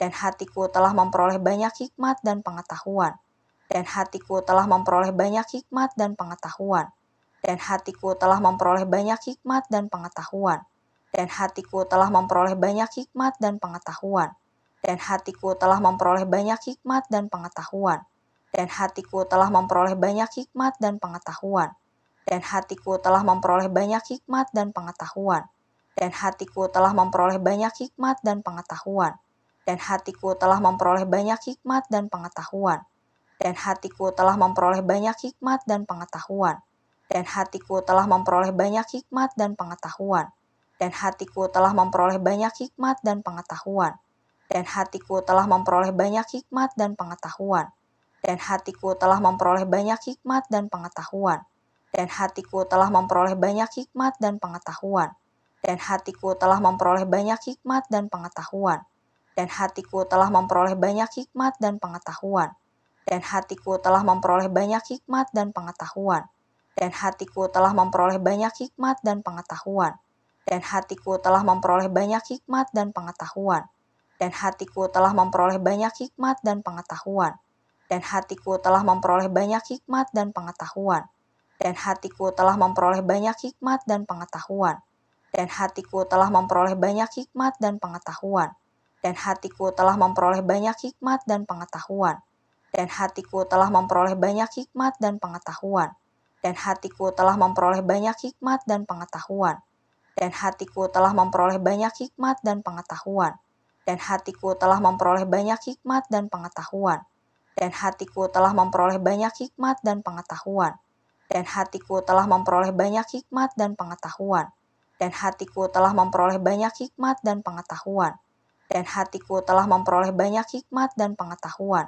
dan hatiku telah memperoleh banyak hikmat dan pengetahuan, dan hatiku telah memperoleh banyak hikmat dan pengetahuan, dan hatiku telah memperoleh banyak hikmat dan pengetahuan, dan hatiku telah memperoleh banyak hikmat dan pengetahuan, dan hatiku telah memperoleh banyak hikmat dan pengetahuan, dan hatiku telah memperoleh banyak hikmat dan pengetahuan, dan hatiku telah memperoleh banyak hikmat dan pengetahuan, dan hatiku telah memperoleh banyak hikmat dan pengetahuan, dan hatiku telah memperoleh banyak hikmat dan pengetahuan, dan hatiku telah memperoleh banyak hikmat dan pengetahuan, dan hatiku telah memperoleh banyak hikmat dan pengetahuan, dan hatiku telah memperoleh banyak hikmat dan pengetahuan, dan hatiku telah memperoleh banyak hikmat dan pengetahuan, dan hatiku telah memperoleh banyak hikmat dan pengetahuan, dan hatiku telah memperoleh banyak hikmat dan pengetahuan, dan hatiku telah memperoleh banyak hikmat dan pengetahuan, dan hatiku telah memperoleh banyak hikmat dan pengetahuan, dan hatiku telah memperoleh banyak hikmat dan pengetahuan, dan hatiku telah memperoleh banyak hikmat dan pengetahuan, dan hatiku telah memperoleh banyak hikmat dan pengetahuan, dan hatiku telah memperoleh banyak hikmat dan pengetahuan, dan hatiku telah memperoleh banyak hikmat dan pengetahuan, dan hatiku telah memperoleh banyak hikmat dan pengetahuan, dan hatiku telah memperoleh banyak hikmat dan pengetahuan, dan hatiku telah memperoleh banyak hikmat dan pengetahuan, dan hatiku telah memperoleh banyak hikmat dan pengetahuan, dan hatiku telah memperoleh banyak hikmat dan pengetahuan, dan hatiku telah memperoleh banyak hikmat dan pengetahuan, dan hatiku telah memperoleh banyak hikmat dan pengetahuan, dan hatiku telah memperoleh banyak hikmat dan pengetahuan, dan hatiku telah memperoleh banyak hikmat dan pengetahuan, dan hatiku telah memperoleh banyak hikmat dan pengetahuan,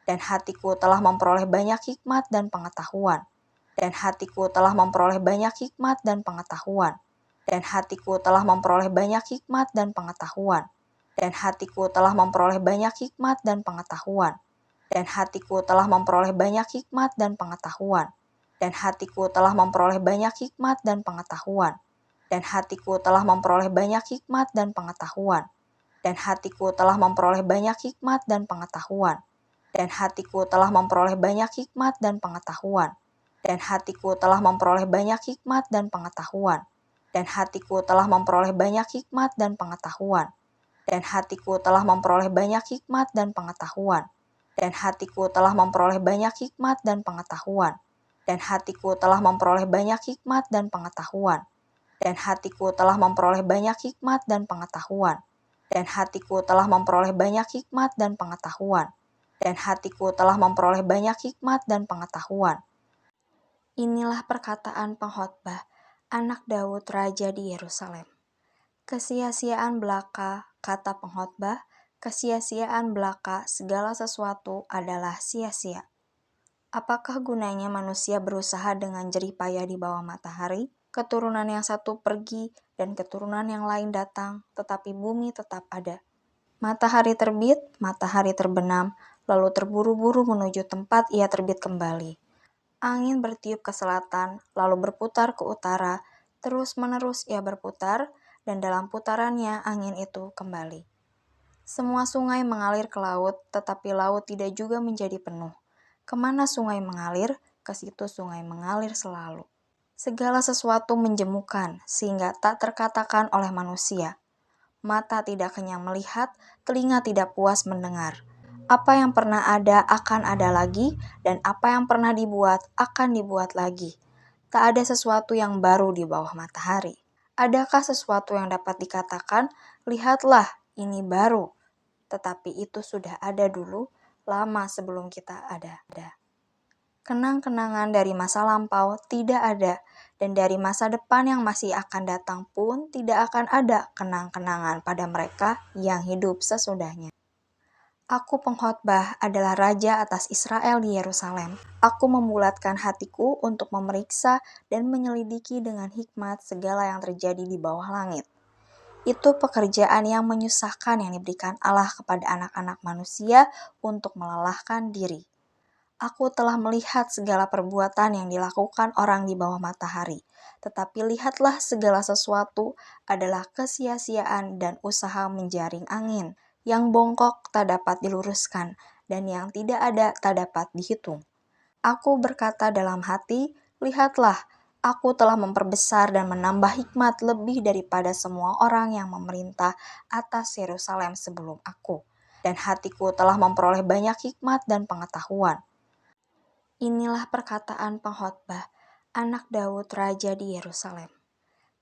dan hatiku telah memperoleh banyak hikmat dan pengetahuan, dan hatiku telah memperoleh banyak hikmat dan pengetahuan, dan hatiku telah memperoleh banyak hikmat dan pengetahuan, dan hatiku telah memperoleh banyak hikmat dan pengetahuan, dan hatiku telah memperoleh banyak hikmat dan pengetahuan, dan hatiku telah memperoleh banyak hikmat dan pengetahuan, dan hatiku telah memperoleh banyak hikmat dan pengetahuan, dan hatiku telah memperoleh banyak hikmat dan pengetahuan, dan hatiku telah memperoleh banyak hikmat dan pengetahuan, dan hatiku telah memperoleh banyak hikmat dan pengetahuan, dan hatiku telah memperoleh banyak hikmat dan pengetahuan, dan hatiku telah memperoleh banyak hikmat dan pengetahuan, dan hatiku telah memperoleh banyak hikmat dan pengetahuan, dan hatiku telah memperoleh banyak hikmat dan pengetahuan, dan hatiku telah memperoleh banyak hikmat dan pengetahuan, dan hatiku telah memperoleh banyak hikmat dan pengetahuan, dan hatiku telah memperoleh banyak hikmat dan pengetahuan, dan hatiku telah memperoleh banyak hikmat dan pengetahuan. Inilah perkataan pengkhotbah, anak Daud raja di Yerusalem. Kesia-siaan belaka, kata pengkhotbah, kesia-siaan belaka segala sesuatu adalah sia-sia. Apakah gunanya manusia berusaha dengan jerih payah di bawah matahari? Keturunan yang satu pergi dan keturunan yang lain datang, tetapi bumi tetap ada. Matahari terbit, matahari terbenam, lalu terburu-buru menuju tempat ia terbit kembali. Angin bertiup ke selatan, lalu berputar ke utara, terus-menerus ia berputar, dan dalam putarannya angin itu kembali. Semua sungai mengalir ke laut, tetapi laut tidak juga menjadi penuh. Kemana sungai mengalir, ke situ sungai mengalir selalu. Segala sesuatu menjemukan, sehingga tak terkatakan oleh manusia. Mata tidak kenyang melihat, telinga tidak puas mendengar. Apa yang pernah ada akan ada lagi, dan apa yang pernah dibuat akan dibuat lagi. Tak ada sesuatu yang baru di bawah matahari. Adakah sesuatu yang dapat dikatakan, lihatlah, ini baru. Tetapi itu sudah ada dulu, lama sebelum kita ada. Kenang-kenangan dari masa lampau tidak ada, dan dari masa depan yang masih akan datang pun tidak akan ada kenang-kenangan pada mereka yang hidup sesudahnya. Aku pengkhotbah adalah raja atas Israel di Yerusalem. Aku membulatkan hatiku untuk memeriksa dan menyelidiki dengan hikmat segala yang terjadi di bawah langit. Itu pekerjaan yang menyusahkan yang diberikan Allah kepada anak-anak manusia untuk melelahkan diri. Aku telah melihat segala perbuatan yang dilakukan orang di bawah matahari, tetapi lihatlah segala sesuatu adalah kesia-siaan dan usaha menjaring angin. Yang bongkok tak dapat diluruskan, dan yang tidak ada tak dapat dihitung. Aku berkata dalam hati, lihatlah, aku telah memperbesar dan menambah hikmat lebih daripada semua orang yang memerintah atas Yerusalem sebelum aku. Dan hatiku telah memperoleh banyak hikmat dan pengetahuan. Inilah perkataan pengkhotbah, anak Daud raja di Yerusalem.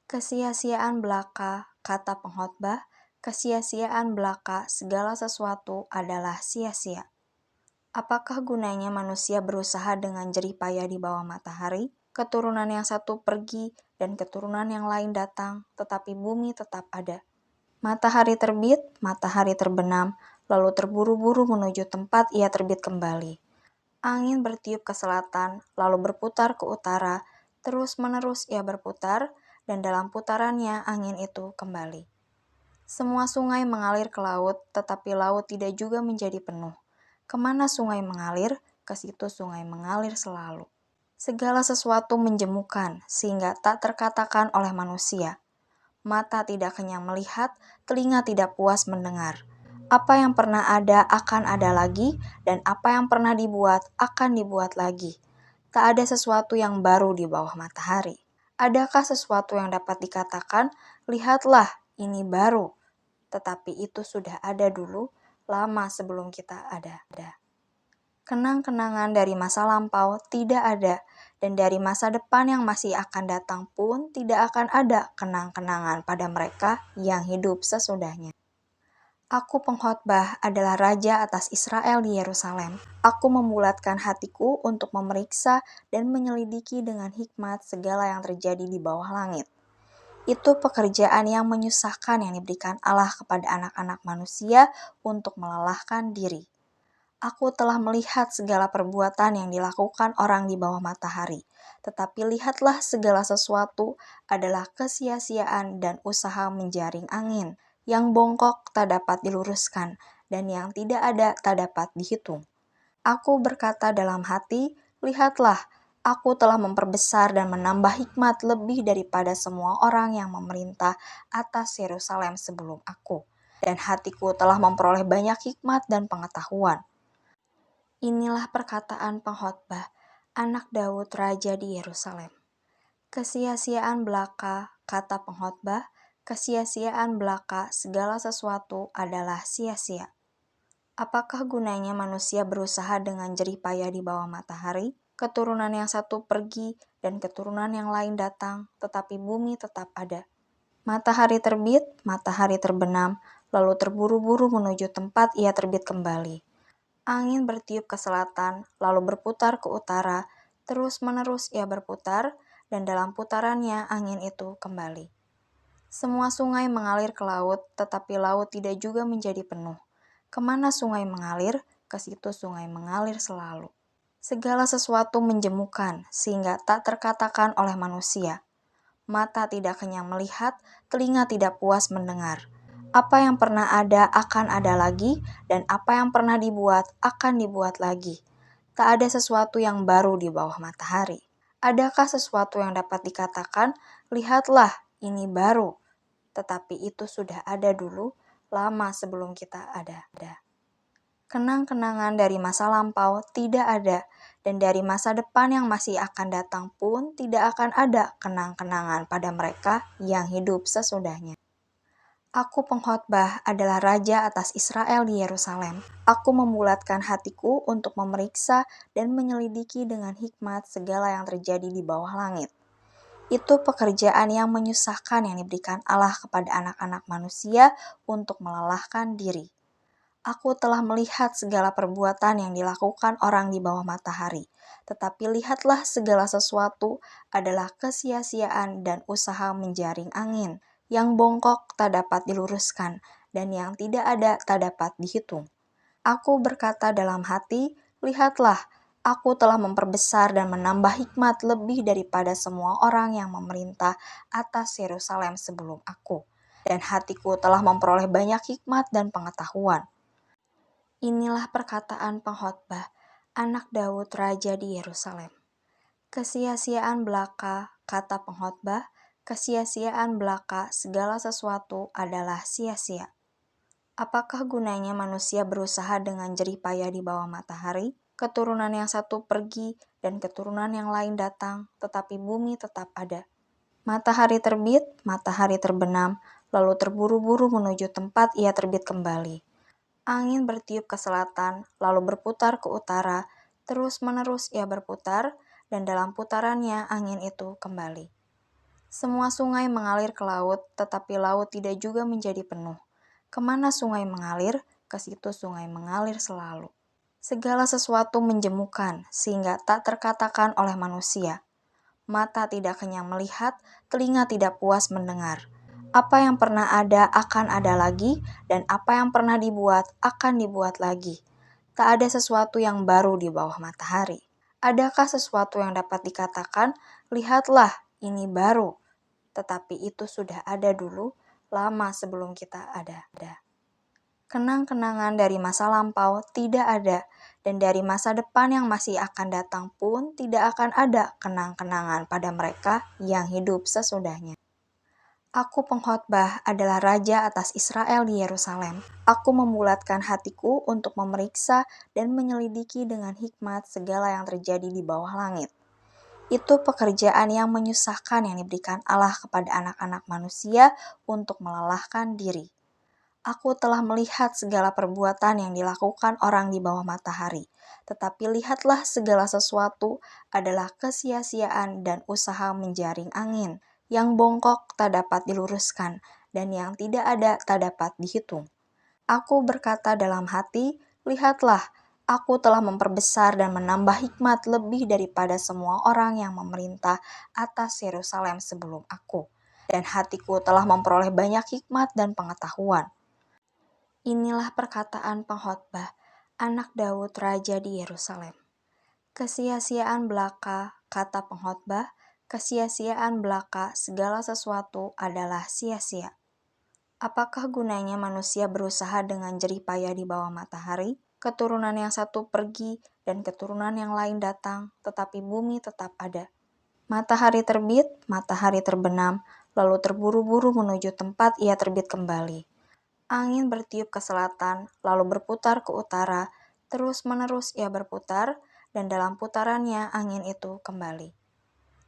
Kesia-siaan belaka, kata pengkhotbah, kesia-siaan belaka segala sesuatu adalah sia-sia. Apakah gunanya manusia berusaha dengan jerih payah di bawah matahari? Keturunan yang satu pergi dan keturunan yang lain datang, tetapi bumi tetap ada. Matahari terbit, matahari terbenam, lalu terburu-buru menuju tempat ia terbit kembali. Angin bertiup ke selatan, lalu berputar ke utara, terus-menerus ia berputar, dan dalam putarannya angin itu kembali. Semua sungai mengalir ke laut, tetapi laut tidak juga menjadi penuh. Kemana sungai mengalir, ke situ sungai mengalir selalu. Segala sesuatu menjemukan, sehingga tak terkatakan oleh manusia. Mata tidak kenyang melihat, telinga tidak puas mendengar. Apa yang pernah ada akan ada lagi, dan apa yang pernah dibuat akan dibuat lagi. Tak ada sesuatu yang baru di bawah matahari. Adakah sesuatu yang dapat dikatakan, lihatlah, ini baru. Tetapi itu sudah ada dulu, lama sebelum kita ada. Kenang-kenangan dari masa lampau tidak ada, dan dari masa depan yang masih akan datang pun tidak akan ada kenang-kenangan pada mereka yang hidup sesudahnya. Aku pengkhotbah adalah raja atas Israel di Yerusalem. Aku membulatkan hatiku untuk memeriksa dan menyelidiki dengan hikmat segala yang terjadi di bawah langit. Itu pekerjaan yang menyusahkan yang diberikan Allah kepada anak-anak manusia untuk melelahkan diri. Aku telah melihat segala perbuatan yang dilakukan orang di bawah matahari, tetapi lihatlah segala sesuatu adalah kesia-siaan dan usaha menjaring angin, yang bongkok tak dapat diluruskan, dan yang tidak ada tak dapat dihitung. Aku berkata dalam hati, lihatlah, aku telah memperbesar dan menambah hikmat lebih daripada semua orang yang memerintah atas Yerusalem sebelum aku, dan hatiku telah memperoleh banyak hikmat dan pengetahuan. Inilah perkataan pengkhotbah, anak Daud raja di Yerusalem. Kesia-siaan belaka, kata pengkhotbah, kesia-siaan belaka segala sesuatu adalah sia-sia. Apakah gunanya manusia berusaha dengan jerih payah di bawah matahari? Keturunan yang satu pergi dan keturunan yang lain datang, tetapi bumi tetap ada. Matahari terbit, matahari terbenam, lalu terburu-buru menuju tempat ia terbit kembali. Angin bertiup ke selatan, lalu berputar ke utara, terus-menerus ia berputar, dan dalam putarannya angin itu kembali. Semua sungai mengalir ke laut, tetapi laut tidak juga menjadi penuh. Kemana sungai mengalir, ke situ sungai mengalir selalu. Segala sesuatu menjemukan, sehingga tak terkatakan oleh manusia. Mata tidak kenyang melihat, telinga tidak puas mendengar. Apa yang pernah ada akan ada lagi, dan apa yang pernah dibuat akan dibuat lagi. Tak ada sesuatu yang baru di bawah matahari. Adakah sesuatu yang dapat dikatakan, lihatlah, ini baru. Tetapi itu sudah ada dulu, lama sebelum kita ada. Kenang-kenangan dari masa lampau tidak ada, dan dari masa depan yang masih akan datang pun tidak akan ada kenang-kenangan pada mereka yang hidup sesudahnya. Aku pengkhotbah adalah raja atas Israel di Yerusalem. Aku membulatkan hatiku untuk memeriksa dan menyelidiki dengan hikmat segala yang terjadi di bawah langit. Itu pekerjaan yang menyusahkan yang diberikan Allah kepada anak-anak manusia untuk melelahkan diri. Aku telah melihat segala perbuatan yang dilakukan orang di bawah matahari, tetapi lihatlah segala sesuatu adalah kesia-siaan dan usaha menjaring angin, yang bongkok tak dapat diluruskan, dan yang tidak ada tak dapat dihitung. Aku berkata dalam hati, lihatlah, aku telah memperbesar dan menambah hikmat lebih daripada semua orang yang memerintah atas Yerusalem sebelum aku, dan hatiku telah memperoleh banyak hikmat dan pengetahuan. Inilah perkataan pengkhotbah, anak Daud raja di Yerusalem. Kesia-siaan belaka, kata pengkhotbah, kesia-siaan belaka segala sesuatu adalah sia-sia. Apakah gunanya manusia berusaha dengan jerih payah di bawah matahari? Keturunan yang satu pergi dan keturunan yang lain datang, tetapi bumi tetap ada. Matahari terbit, matahari terbenam, lalu terburu-buru menuju tempat ia terbit kembali. Angin bertiup ke selatan, lalu berputar ke utara, terus-menerus ia berputar, dan dalam putarannya angin itu kembali. Semua sungai mengalir ke laut, tetapi laut tidak juga menjadi penuh. Kemana sungai mengalir, ke situ sungai mengalir selalu. Segala sesuatu menjemukan, sehingga tak terkatakan oleh manusia. Mata tidak kenyang melihat, telinga tidak puas mendengar. Apa yang pernah ada akan ada lagi, dan apa yang pernah dibuat akan dibuat lagi. Tak ada sesuatu yang baru di bawah matahari. Adakah sesuatu yang dapat dikatakan, lihatlah, ini baru, tetapi itu sudah ada dulu, lama sebelum kita ada. Kenang-kenangan dari masa lampau tidak ada, dan dari masa depan yang masih akan datang pun tidak akan ada kenang-kenangan pada mereka yang hidup sesudahnya. Aku pengkhotbah adalah raja atas Israel di Yerusalem. Aku membulatkan hatiku untuk memeriksa dan menyelidiki dengan hikmat segala yang terjadi di bawah langit. Itu pekerjaan yang menyusahkan yang diberikan Allah kepada anak-anak manusia untuk melelahkan diri. Aku telah melihat segala perbuatan yang dilakukan orang di bawah matahari, tetapi lihatlah segala sesuatu adalah kesia-siaan dan usaha menjaring angin, yang bongkok tak dapat diluruskan, dan yang tidak ada tak dapat dihitung. Aku berkata dalam hati, lihatlah, aku telah memperbesar dan menambah hikmat lebih daripada semua orang yang memerintah atas Yerusalem sebelum aku. Dan hatiku telah memperoleh banyak hikmat dan pengetahuan. Inilah perkataan pengkhotbah, anak Daud Raja di Yerusalem. Kesia-siaan belaka, kata pengkhotbah, kesia-siaan belaka segala sesuatu adalah sia-sia. Apakah gunanya manusia berusaha dengan jerih payah di bawah matahari? Keturunan yang satu pergi dan keturunan yang lain datang, tetapi bumi tetap ada. Matahari terbit, matahari terbenam, lalu terburu-buru menuju tempat ia terbit kembali. Angin bertiup ke selatan, lalu berputar ke utara, terus-menerus ia berputar, dan dalam putarannya angin itu kembali.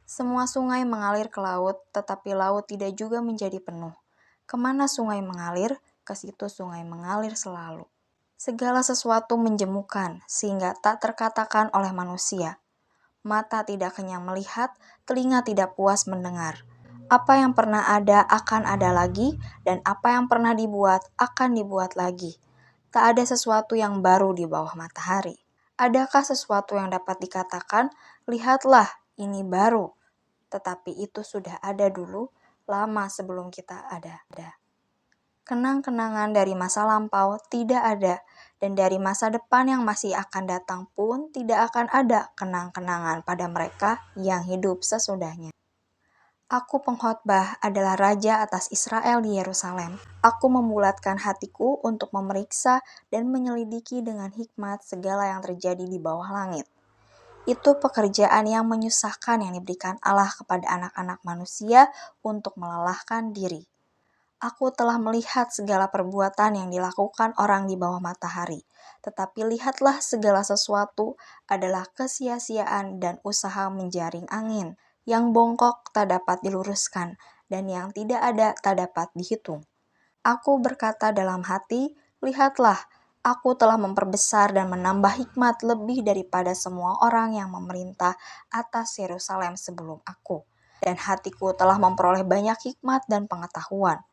Semua sungai mengalir ke laut, tetapi laut tidak juga menjadi penuh. Kemana sungai mengalir, ke situ sungai mengalir selalu. Segala sesuatu menjemukan, sehingga tak terkatakan oleh manusia. Mata tidak kenyang melihat, telinga tidak puas mendengar. Apa yang pernah ada akan ada lagi, dan apa yang pernah dibuat akan dibuat lagi. Tak ada sesuatu yang baru di bawah matahari. Adakah sesuatu yang dapat dikatakan, lihatlah, ini baru, tetapi itu sudah ada dulu, lama sebelum kita ada. Kenang-kenangan dari masa lampau tidak ada, dan dari masa depan yang masih akan datang pun tidak akan ada kenang-kenangan pada mereka yang hidup sesudahnya. Aku pengkhotbah adalah raja atas Israel di Yerusalem. Aku membulatkan hatiku untuk memeriksa dan menyelidiki dengan hikmat segala yang terjadi di bawah langit. Itu pekerjaan yang menyusahkan yang diberikan Allah kepada anak-anak manusia untuk melelahkan diri. Aku telah melihat segala perbuatan yang dilakukan orang di bawah matahari, tetapi lihatlah segala sesuatu adalah kesia-siaan dan usaha menjaring angin, yang bongkok tak dapat diluruskan, dan yang tidak ada tak dapat dihitung. Aku berkata dalam hati, lihatlah, aku telah memperbesar dan menambah hikmat lebih daripada semua orang yang memerintah atas Yerusalem sebelum aku. Dan hatiku telah memperoleh banyak hikmat dan pengetahuan.